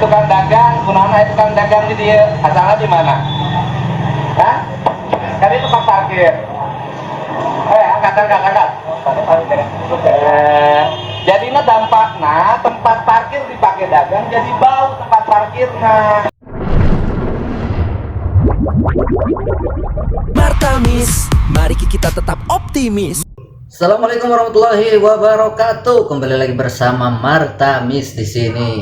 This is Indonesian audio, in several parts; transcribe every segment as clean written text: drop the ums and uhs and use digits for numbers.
tukang dagang, kunaon tukang dagang di dia, asalnya di mana? Hah? Kan itu tempat parkir. Angkat. Jadinya dampaknya tempat parkir dipakai dagang, jadi bau tempat parkirnya. Martamis, mari kita tetap optimis. Assalamualaikum warahmatullahi wabarakatuh. Kembali lagi bersama Martamis di sini.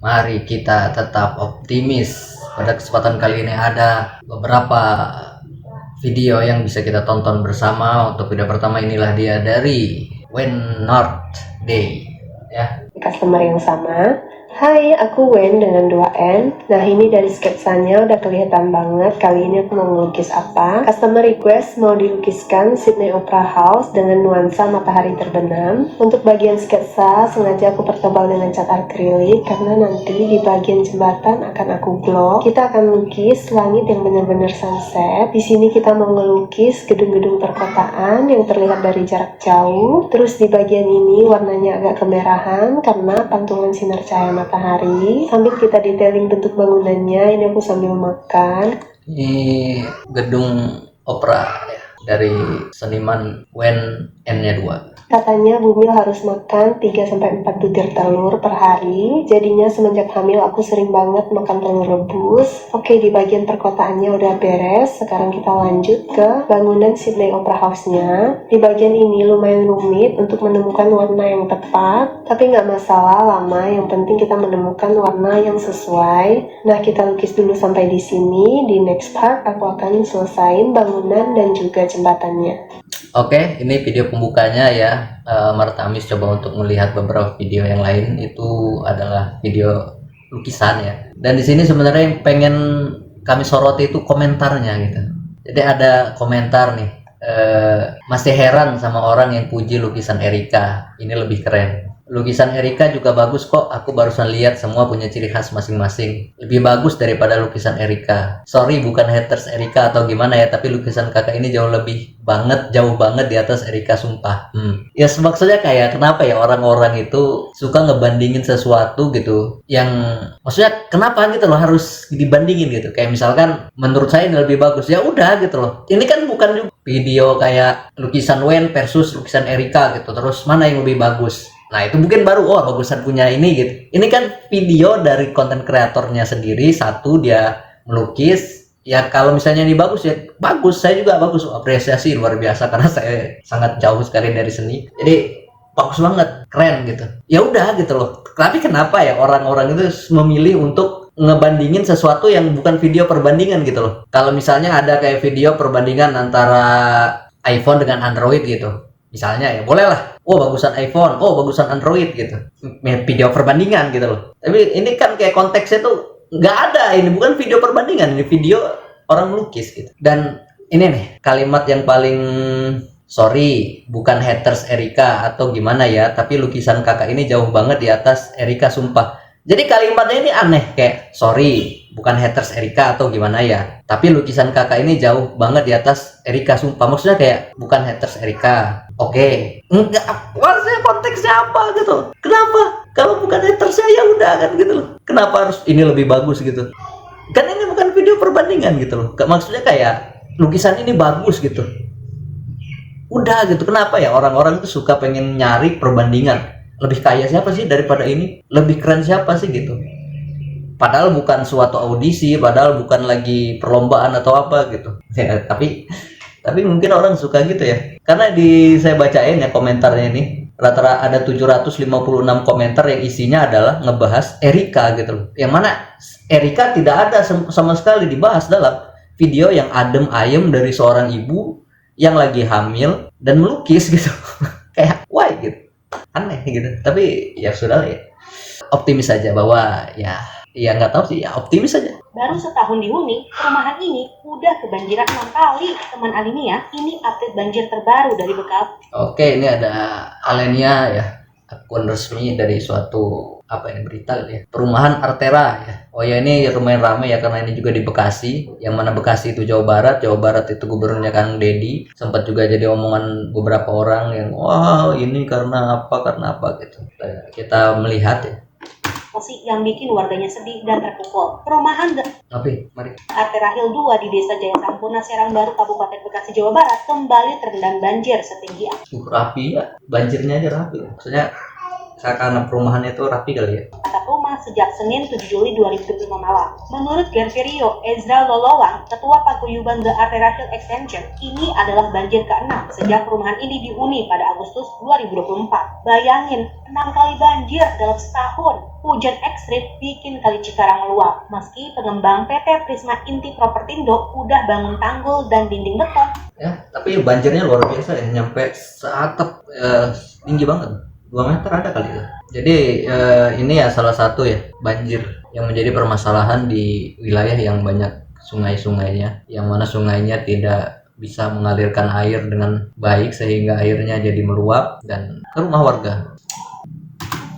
Mari kita tetap optimis. Pada kesempatan kali ini ada beberapa video yang bisa kita tonton bersama. Untuk video pertama inilah dia dari When North Day ya. Customer yang sama. Hai, aku Wen dengan 2N. Nah, ini dari sketsanya udah kelihatan banget. Kali ini aku mau ngelukis apa. Customer request mau dilukiskan Sydney Opera House dengan nuansa matahari terbenam. Untuk bagian sketsa, sengaja aku pertebal dengan cat akrilik karena nanti di bagian jembatan akan aku glow. Kita akan lukis langit yang benar-benar sunset. Di sini kita mau ngelukis gedung-gedung perkotaan yang terlihat dari jarak jauh. Terus di bagian ini warnanya agak kemerahan karena pantulan sinar cahaya matahari. Sambil kita detailing bentuk bangunannya. Ini aku sambil makan. Ini gedung opera ya, dari seniman Wen N-nya 2. Katanya Bumil harus makan 3-4 butir telur per hari. Jadinya semenjak hamil aku sering banget makan telur rebus. Oke, di bagian perkotaannya udah beres. Sekarang kita lanjut ke bangunan Sydney Opera House-nya. Di bagian ini lumayan rumit untuk menemukan warna yang tepat. Tapi nggak masalah lama, yang penting kita menemukan warna yang sesuai. Nah, kita lukis dulu sampai di sini. Di next part aku akan selesain bangunan dan juga jembatannya. Oke, ini video pembukanya ya. Martamis coba untuk melihat beberapa video yang lain, itu adalah video lukisan ya. Dan di sini sebenarnya yang pengen kami soroti itu komentarnya gitu. Jadi ada komentar nih, masih heran sama orang yang puji lukisan Erika, ini lebih keren. Lukisan Erika juga bagus kok, aku barusan lihat semua punya ciri khas masing-masing. Lebih bagus daripada lukisan Erika. Sorry bukan haters Erika atau gimana ya, tapi lukisan kakak ini jauh banget di atas Erika sumpah. Ya maksudnya kayak kenapa ya orang-orang itu suka ngebandingin sesuatu gitu. Yang maksudnya kenapa gitu loh harus dibandingin gitu. Kayak misalkan menurut saya ini lebih bagus, ya udah gitu loh. Ini kan bukan video kayak lukisan Wen versus lukisan Erika gitu. Terus mana yang lebih bagus? Nah itu mungkin baru, oh bagusan punya ini gitu. Ini kan video dari konten kreatornya sendiri. Satu dia melukis. Ya kalau misalnya ini bagus ya bagus. Saya juga bagus, apresiasi luar biasa karena saya sangat jauh sekali dari seni. Jadi bagus banget, keren gitu. Ya udah gitu loh. Tapi kenapa ya orang-orang itu memilih untuk ngebandingin sesuatu yang bukan video perbandingan gitu loh. Kalau misalnya ada kayak video perbandingan antara iPhone dengan Android gitu. Misalnya ya boleh lah, oh bagusan iPhone, oh bagusan Android gitu, video perbandingan gitu loh. Tapi ini kan kayak konteksnya tuh nggak ada, ini bukan video perbandingan, ini video orang melukis gitu. Dan ini nih kalimat yang paling, sorry bukan haters Erika atau gimana ya, tapi lukisan kakak ini jauh banget di atas Erika sumpah. Jadi kalimatnya ini aneh, kayak sorry bukan haters Erika atau gimana ya, tapi lukisan kakak ini jauh banget di atas Erika sumpah. Maksudnya kayak bukan haters Erika. Oke, enggak, maksudnya konteksnya apa gitu? Kenapa? Kalau bukan haters saya udah kan gitu loh. Kenapa harus ini lebih bagus gitu? Kan ini bukan video perbandingan gitu loh. Maksudnya kayak lukisan ini bagus gitu. Udah gitu. Kenapa ya orang-orang itu suka pengen nyari perbandingan? Lebih kaya siapa sih daripada ini? Lebih keren siapa sih gitu? Padahal bukan suatu audisi, padahal bukan lagi perlombaan atau apa gitu. Ya, tapi mungkin orang suka gitu ya. Karena saya bacain ya komentarnya ini, rata-rata ada 756 komentar yang isinya adalah ngebahas Erika gitu loh. Yang mana Erika tidak ada sama sekali dibahas dalam video yang adem ayem dari seorang ibu yang lagi hamil dan melukis gitu. Kayak why gitu. Aneh gitu. Tapi ya sudah ya. Optimis saja bahwa ya nggak tahu sih, ya optimis aja. Baru setahun dihuni, perumahan ini udah kebanjiran 6 kali. Teman Alinia, ini update banjir terbaru dari Bekasi. Oke, ini ada Alenia ya, akun resmi dari suatu berita ya. Perumahan Artera ya. Oh ya, ini lumayan ramai ya karena ini juga di Bekasi. Yang mana Bekasi itu Jawa Barat itu gubernurnya Kang Deddy. Sempat juga jadi omongan beberapa orang yang wah ini karena apa gitu. Kita melihat ya. yang bikin warganya sedih dan terpukul. Perumahan Tapi mari. Arterahil 2 di Desa Jaya Sampurna, Serang Baru, Kabupaten Bekasi, Jawa Barat kembali terendam banjir setinggi Rapi ya, banjirnya aja rapi. Maksudnya karena perumahannya itu rapi kali ya. atap rumah sejak Senin 7 Juli 2005 malam. Menurut Gerverio Ezra Lolowang, Ketua Paguyuban The Arterahil Extension, ini adalah banjir ke-6 sejak perumahan ini dihuni pada Agustus 2024. Bayangin, 6 kali banjir dalam setahun. Hujan ekstrim bikin Kali Cikarang meluap. Meski pengembang PT Prisma Inti Propertindo udah bangun tanggul dan dinding beton, Ya, tapi banjirnya luar biasa ya, nyampe seatap, tinggi banget. 2 meter ada kali ya. Jadi ini ya salah satu ya banjir yang menjadi permasalahan di wilayah yang banyak sungai-sungainya, yang mana sungainya tidak bisa mengalirkan air dengan baik sehingga airnya jadi meluap dan ke rumah warga.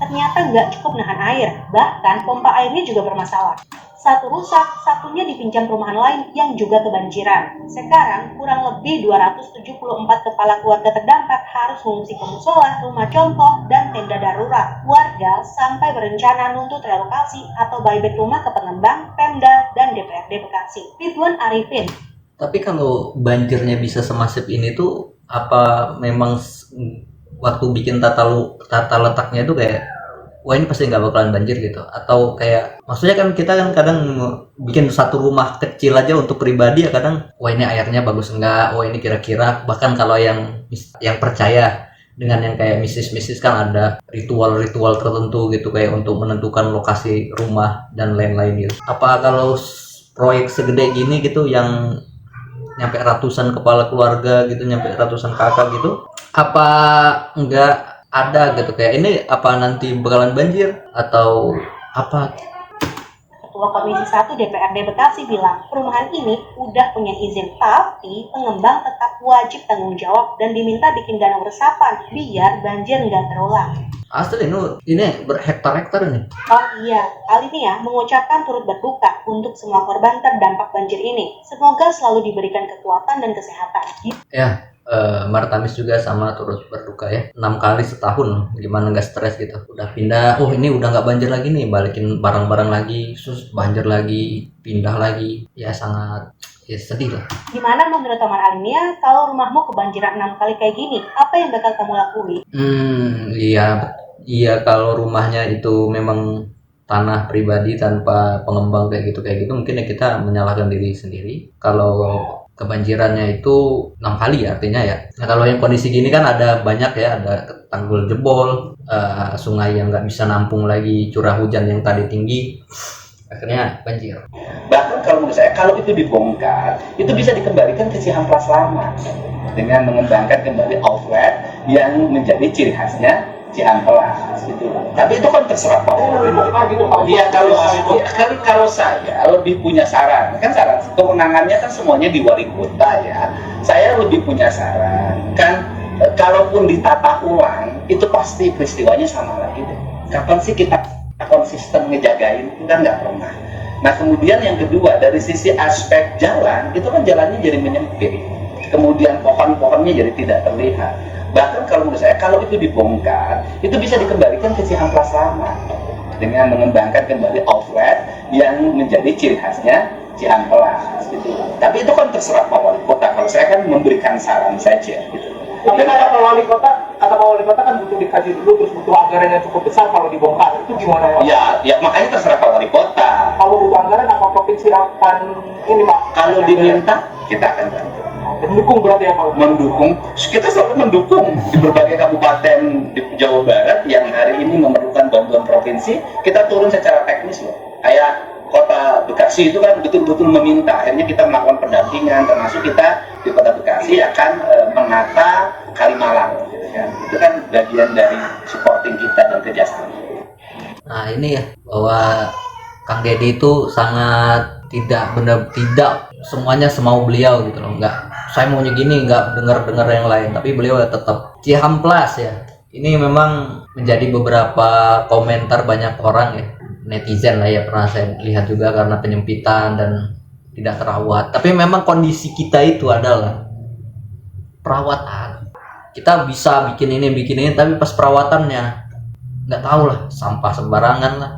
ternyata nggak cukup nahan air. Bahkan pompa airnya juga bermasalah. Satu rusak, satunya dipinjam perumahan lain yang juga kebanjiran. Sekarang, kurang lebih 274 kepala keluarga terdampak harus mengungsi ke musola, rumah contoh, dan tenda darurat. Warga sampai berencana nuntut relokasi atau buyback rumah ke pengembang, Pemda, dan DPRD Bekasi. Ridwan Arifin, Tapi kalau banjirnya bisa semasif ini tuh apa memang waktu bikin tata letaknya itu kayak wah ini pasti nggak bakalan banjir gitu, atau kayak maksudnya kan kita kan kadang bikin satu rumah kecil aja untuk pribadi ya kadang wah ini airnya bagus enggak, wah ini kira-kira, bahkan kalau yang percaya dengan yang kayak mistis kan ada ritual tertentu gitu kayak untuk menentukan lokasi rumah dan lain-lain gitu. Apa kalau proyek segede gini gitu yang nyampe ratusan kepala keluarga gitu, nyampe ratusan kakak gitu, apa enggak ada gitu kayak ini apa nanti bakalan banjir atau apa? Ketua Komisi 1 DPRD Bekasi bilang, perumahan ini udah punya izin, tapi pengembang tetap wajib tanggung jawab dan diminta bikin danau resapan biar banjir nggak terulang. Asli ini berhektar-hektar ini. Oh iya, Alinia mengucapkan turut berduka untuk semua korban terdampak banjir ini. Semoga selalu diberikan kekuatan dan kesehatan. Ya, Martamis juga sama turut berduka ya. 6 kali setahun, gimana nggak stres gitu. Udah pindah, oh ini udah nggak banjir lagi nih, balikin barang-barang lagi, terus banjir lagi, pindah lagi. Ya sangat ya sedih lah. Gimana menurut teman Alinia, kalau rumahmu kebanjiran 6 kali kayak gini, apa yang bakal kamu lakuin? Iya kalau rumahnya itu memang tanah pribadi tanpa pengembang kayak gitu mungkin ya kita menyalahkan diri sendiri. Kalau kebanjirannya itu 6 kali ya artinya ya. Nah kalau yang kondisi gini kan ada banyak ya, ada tanggul jebol, sungai yang nggak bisa nampung lagi curah hujan yang tadi tinggi, akhirnya banjir. Bahkan kalau menurut saya kalau itu dibongkar itu bisa dikembalikan ke Cihamplas lama dengan mengembangkan kembali outlet yang menjadi ciri khasnya Cihamplas gitu. Tapi itu kan terserah Pak. Iya kalau saya lebih punya saran, kan saran kewenangannya kan semuanya di wali kota ya. Saya lebih punya saran kan, kalaupun ditata ulang itu pasti peristiwanya sama lagi deh. Kapan sih kita konsisten ngejagain? Itu kan nggak pernah. Nah kemudian yang kedua dari sisi aspek jalan itu kan jalannya jadi menyempit, kemudian pohon-pohonnya jadi tidak terlihat. Bahkan kalau menurut saya kalau itu dibongkar itu bisa dikembalikan ke Cihamplas lama dengan mengembangkan kembali outlet yang menjadi ciri khasnya Cihamplas gitu. Tapi itu kan terserah Pak Wali Kota. Kalau saya kan memberikan saran saja gitu. Tapi kata Pak Wali Kota kan butuh dikaji dulu, terus butuh anggaran yang cukup besar kalau dibongkar. Itu gimana Pak? Ya makanya terserah Pak Wali Kota. Kalau butuh anggaran apa provinsi akan ini Pak? Kalau diminta kita akan bantu. Mendukung berarti ya Pak? Mendukung, kita selalu mendukung di berbagai kabupaten di Jawa Barat yang hari ini memerlukan bantuan provinsi, kita turun secara teknis loh. Kayak Kota Bekasi itu kan betul-betul meminta, akhirnya kita melakukan pendampingan, termasuk kita di Kota Bekasi akan menata Kalimalang, gitu kan. Itu kan bagian dari supporting kita dan kerjasama. Nah ini ya bahwa Kang Deddy itu sangat tidak semuanya semau beliau gitu loh, nggak saya maunya gini, nggak dengar yang lain, tapi beliau tetap Cihamplas ya. Ini memang menjadi beberapa komentar banyak orang ya, netizen lah ya, pernah saya lihat juga karena penyempitan dan tidak terawat. Tapi memang kondisi kita itu adalah perawatan. Kita bisa bikin ini tapi pas perawatannya nggak tahu lah, sampah sembarangan lah,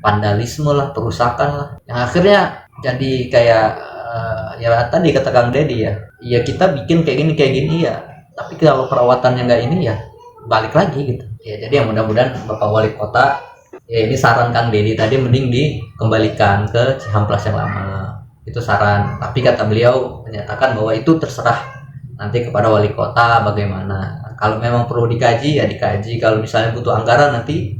vandalisme lah, perusakan lah, yang akhirnya jadi kayak ya tadi kata Kang Deddy ya kita bikin kayak gini ya, tapi kalau perawatannya nggak ini ya balik lagi gitu ya. Jadi yang mudah-mudahan Bapak Wali Kota, ya ini saran Kang Deddy tadi, mending dikembalikan ke Cihamplas yang lama, itu saran. Tapi kata beliau menyatakan bahwa itu terserah nanti kepada Wali Kota bagaimana. Kalau memang perlu dikaji ya dikaji, kalau misalnya butuh anggaran nanti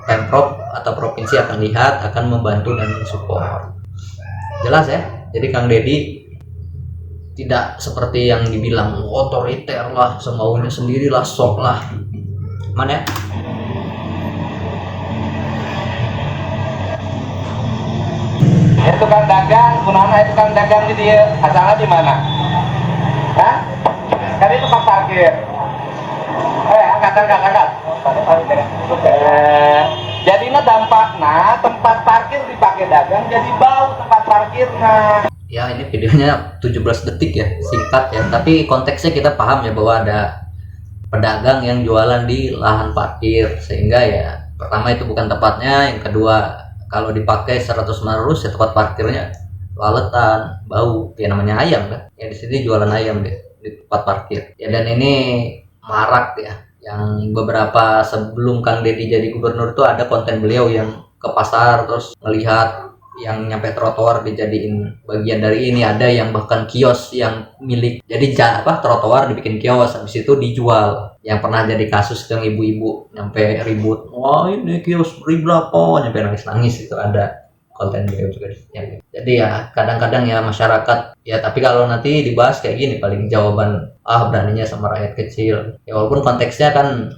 Pemprov atau provinsi akan lihat, akan membantu dan mensupport. Jelas ya. Jadi Kang Deddy tidak seperti yang dibilang otoriter lah, semaunya sendiri lah, sok lah. Mana ya? Ya tukang dagang, kunana itu tukang dagang di dia, asalnya di mana? Hah? Kan itu tempat parkir. Angkat. Jadinya dampaknya tempat parkir dipakai dagang, jadi bau tempat parkirnya. Ya ini videonya 17 detik ya, singkat ya, tapi konteksnya kita paham ya bahwa ada pedagang yang jualan di lahan parkir, sehingga ya pertama itu bukan tempatnya, yang kedua kalau dipakai 100 menerus ya tempat parkirnya laletan, bau, ya namanya ayam kan, ya di sini jualan ayam deh di tempat parkir ya. Dan ini marak ya, yang beberapa sebelum Kang Deddy jadi gubernur tuh ada konten beliau yang ke pasar terus melihat yang nyampe trotoar dijadiin bagian dari ini, ada yang bahkan kios yang milik, jadi trotoar dibikin kios, habis itu dijual. Yang pernah jadi kasus yang ibu-ibu nyampe ribut, wah ini kios beri berapa, nyampe nangis-nangis, itu ada konten beliau juga. Jadi ya kadang-kadang ya masyarakat ya, tapi kalau nanti dibahas kayak gini paling jawaban beraninya sama rakyat kecil ya, walaupun konteksnya kan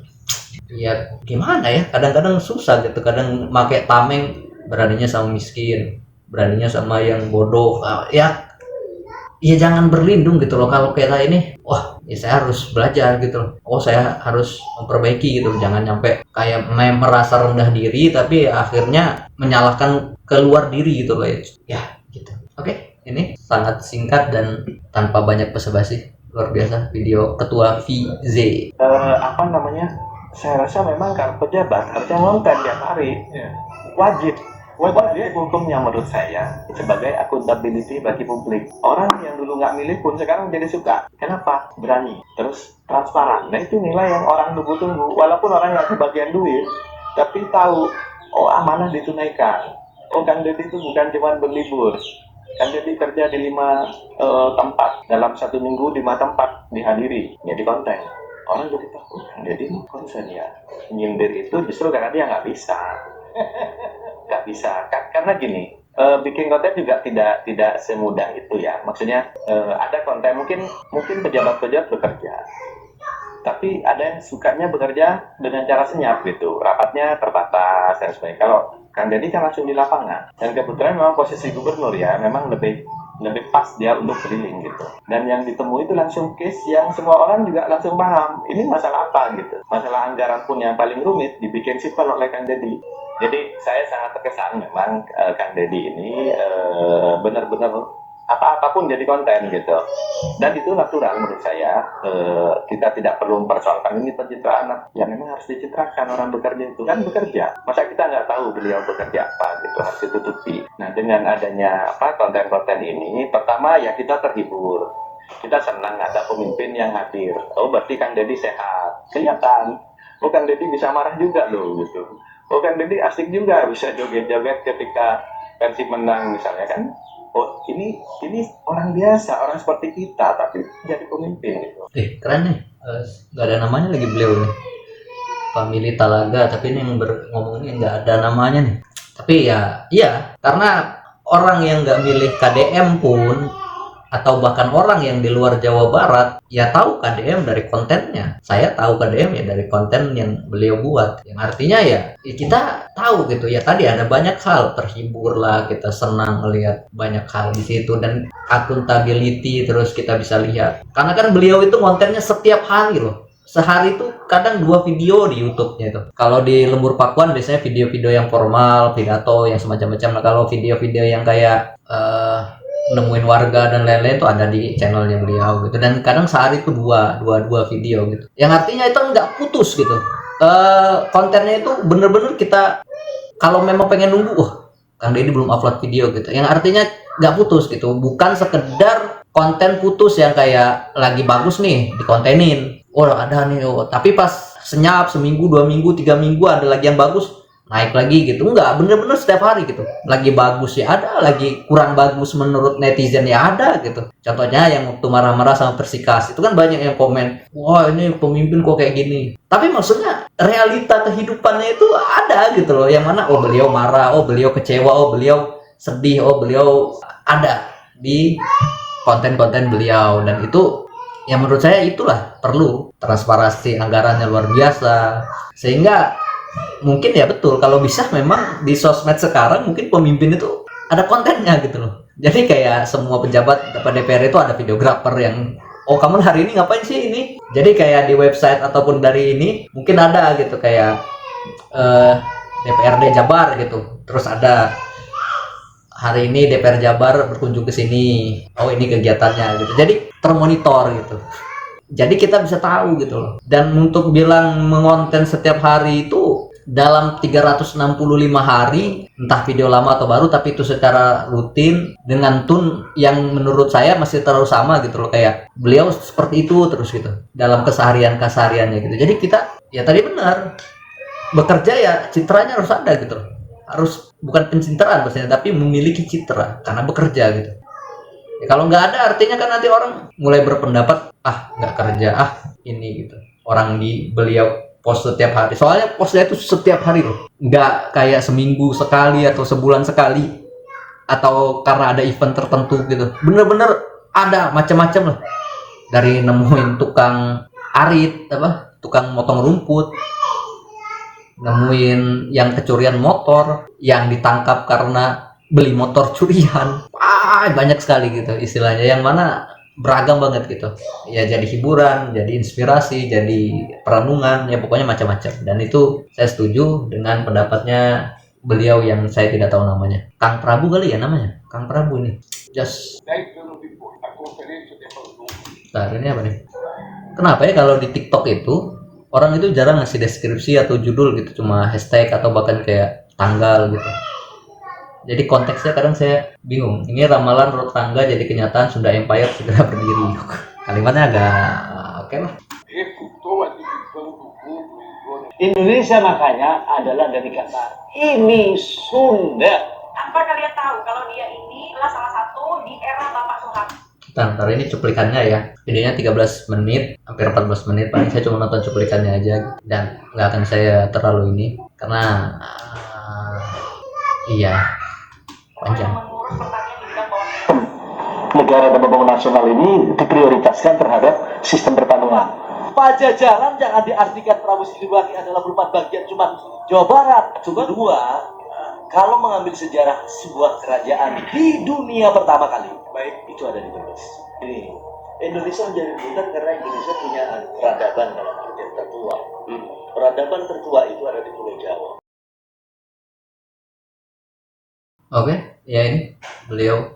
ya gimana ya, kadang-kadang susah gitu, kadang pakai tameng, beraninya sama miskin, beraninya sama yang bodoh. Ya jangan berlindung gitu loh. Kalau kayak ini, wah ya saya harus belajar gitu loh, oh saya harus memperbaiki gitu. Jangan nyampe kayak merasa rendah diri tapi akhirnya menyalahkan keluar diri gitu loh ya gitu. Oke, ini sangat singkat dan tanpa banyak basa-basi, luar biasa video Ketua VZ. Saya rasa memang kalau pejabat harusnya ngonten tiap hari. Wajib hukumnya menurut saya sebagai accountability bagi publik. Orang yang dulu nggak milih pun sekarang jadi suka. Kenapa? Berani, terus transparan. Nah itu nilai yang orang tunggu-tunggu. Walaupun orang nggak kebagian duit, tapi tahu, oh amanah ditunaikan. Oh Kang Deddy itu bukan cuma berlibur. Kang Deddy kerja di 5 tempat dalam 1 minggu, 5 tempat dihadiri, jadi konten. Orang jadi tahu Kang Deddy konsen ya. Nyindir itu justru karena dia nggak bisa. Nggak bisa karena gini, bikin konten juga tidak semudah itu ya. Maksudnya ada konten mungkin pejabat-pejabat bekerja, tapi ada yang sukanya bekerja dengan cara senyap gitu, rapatnya terbatas dan sebagainya. Kalau Kang Deddy kan langsung di lapangan, dan kebetulan memang posisi gubernur ya, memang lebih pas dia untuk keliling gitu. Dan yang ditemui itu langsung case yang semua orang juga langsung paham ini masalah apa gitu. Masalah anggaran pun yang paling rumit dibikin simpel oleh Kang Deddy. Jadi saya sangat terkesan memang Kang Deddy ini benar-benar apapun jadi konten gitu. Dan itu natural menurut saya. Kita tidak perlu mempersoalkan ini pencitraan. Ya memang harus dicitrakan, orang bekerja itu kan bekerja. Masa kita nggak tahu beliau bekerja apa gitu, harus ditutupi. Nah dengan adanya konten-konten ini, pertama ya kita terhibur. Kita senang ada pemimpin yang hadir. Oh berarti Kang Deddy sehat, kelihatan. Oh Kang Deddy bisa marah juga loh gitu. Oh Kang Deddy asik juga, bisa joget-joget ketika Persib menang misalnya kan. Oh ini orang biasa, orang seperti kita tapi jadi pemimpin gitu. Keren nih, nggak ada namanya lagi beliau nih, Family Talaga, tapi ini yang ngomongnya nggak ada namanya nih. Tapi ya karena orang yang nggak milih KDM pun, atau bahkan orang yang di luar Jawa Barat ya tahu KDM dari kontennya. Saya tahu KDM ya dari konten yang beliau buat, yang artinya ya kita tahu gitu ya. Tadi ada banyak hal, terhibur lah, kita senang melihat banyak hal di situ, dan accountability terus kita bisa lihat karena kan beliau itu kontennya setiap hari loh. Sehari itu kadang 2 video di YouTube-nya itu. Kalau di Lembur Pakuan biasanya video-video yang formal, pidato yang semacam-macam. Nah kalau video-video yang kayak nemuin warga dan lain-lain itu ada di channelnya beliau gitu. Dan kadang sehari itu dua video gitu, yang artinya itu nggak putus gitu. Kontennya itu bener-bener kita kalau memang pengen nunggu, Kang Deddy belum upload video gitu, yang artinya nggak putus gitu, bukan sekedar konten putus yang kayak lagi bagus nih dikontenin, ada nih, tapi pas senyap seminggu 2 minggu 3 minggu ada lagi yang bagus naik lagi gitu, nggak bener-bener setiap hari gitu, lagi bagus ya ada, lagi kurang bagus menurut netizen ya ada gitu. Contohnya yang waktu marah-marah sama Persikas itu kan banyak yang komen, wah ini pemimpin kok kayak gini, tapi maksudnya realita kehidupannya itu ada gitu loh, yang mana beliau marah, beliau kecewa, beliau sedih, beliau ada di konten-konten beliau, dan itu yang menurut saya itulah perlu transparansi anggarannya luar biasa, sehingga mungkin ya betul kalau bisa memang di sosmed sekarang mungkin pemimpin itu ada kontennya gitu loh. Jadi kayak semua pejabat DPR itu ada videografer yang kamu hari ini ngapain sih ini. Jadi kayak di website ataupun dari ini mungkin ada gitu kayak DPRD Jabar gitu. Terus ada hari ini DPR Jabar berkunjung ke sini. Ini kegiatannya gitu. Jadi termonitor gitu. Jadi kita bisa tahu gitu loh. Dan untuk bilang mengonten setiap hari itu dalam 365 hari, entah video lama atau baru, tapi itu secara rutin dengan tune yang menurut saya masih terlalu sama gitu loh, kayak beliau seperti itu terus gitu dalam kesehariannya gitu. Jadi kita ya tadi benar, bekerja ya citranya harus ada gitu loh. Harus bukan pencitraan maksudnya, tapi memiliki citra karena bekerja gitu. Ya, kalau nggak ada artinya kan nanti orang mulai berpendapat nggak kerja ini gitu. Orang di beliau post setiap hari, soalnya postnya itu setiap hari loh, nggak kayak seminggu sekali atau sebulan sekali atau karena ada event tertentu gitu. Bener-bener ada macam-macam lah, dari nemuin tukang arit tukang motong rumput, nemuin yang kecurian motor, yang ditangkap karena beli motor curian, banyak sekali gitu istilahnya, yang mana beragam banget gitu ya, jadi hiburan, jadi inspirasi, jadi perenungan, ya pokoknya macam-macam. Dan itu saya setuju dengan pendapatnya beliau yang saya tidak tahu namanya, Kang Prabu kali ya namanya, Kang Prabu ini ini apa nih, kenapa ya kalau di TikTok itu orang itu jarang ngasih deskripsi atau judul gitu, cuma hashtag atau bahkan kayak tanggal gitu. Jadi konteksnya kadang saya bingung. Ini ramalan Rod Tangga jadi kenyataan, Sunda Empire segera berdiri. Kalimatnya agak oke lah. Indonesia makanya adalah dari kata ini Sunda. Tanpa kalian tahu kalau dia ini adalah salah satu di era Bapak Soeharto. Ntar ini cuplikannya ya. Videonya 13 menit, hampir 14 menit. Paling saya cuma nonton cuplikannya aja. Dan nggak akan saya terlalu ini. Karena panjang. Negara dan pembangunan nasional ini diprioritaskan terhadap sistem pertarungan. Pajajaran jangan diartikan Prabu Siliwangi adalah merupakan bagian cuma Jawa Barat. Coba dua, kalau mengambil sejarah sebuah kerajaan di dunia pertama kali, baik itu ada di Brebes. Ini Indonesia menjadi bukan karena Indonesia punya peradaban dalam artian tertua. Peradaban tertua itu ada di Pulau Jawa. Oke, ya ini beliau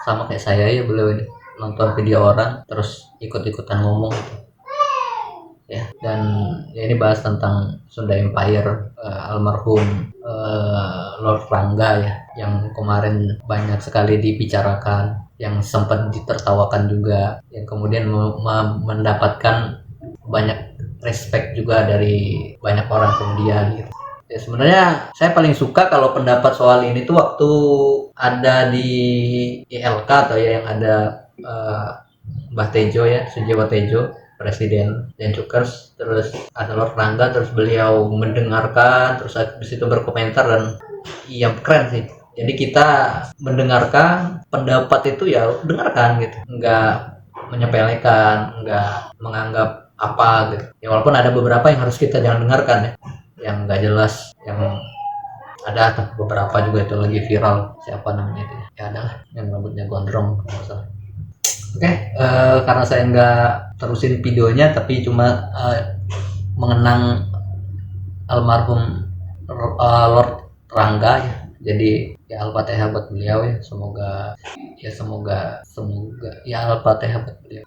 sama kayak saya ya, beliau ini nonton video orang terus ikut-ikutan ngomong gitu. Ya, dan ya ini bahas tentang Sunda Empire, almarhum Lord Rangga ya, yang kemarin banyak sekali dibicarakan, yang sempat ditertawakan juga, yang kemudian mendapatkan banyak respect juga dari banyak orang kemudian gitu. Ya, sebenarnya saya paling suka kalau pendapat soal ini tuh waktu ada di ILK atau ya yang ada Mbah Tejo ya, Sujiwo Tejo, Presiden Dencukers, terus ada Lord Rangga, terus beliau mendengarkan, terus habis itu berkomentar, dan iya keren sih. Jadi kita mendengarkan pendapat itu ya dengarkan gitu, nggak menyepelekan, nggak menganggap apa gitu. Ya walaupun ada beberapa yang harus kita jangan dengarkan ya, yang nggak jelas, yang ada beberapa juga itu lagi viral, siapa namanya itu ya, adalah yang rambutnya gondrong kalau nggak salah. Oke, karena saya nggak terusin videonya tapi cuma mengenang almarhum Lord Rangga ya, jadi ya Al-Fatihah buat beliau ya, semoga ya Al-Fatihah buat beliau.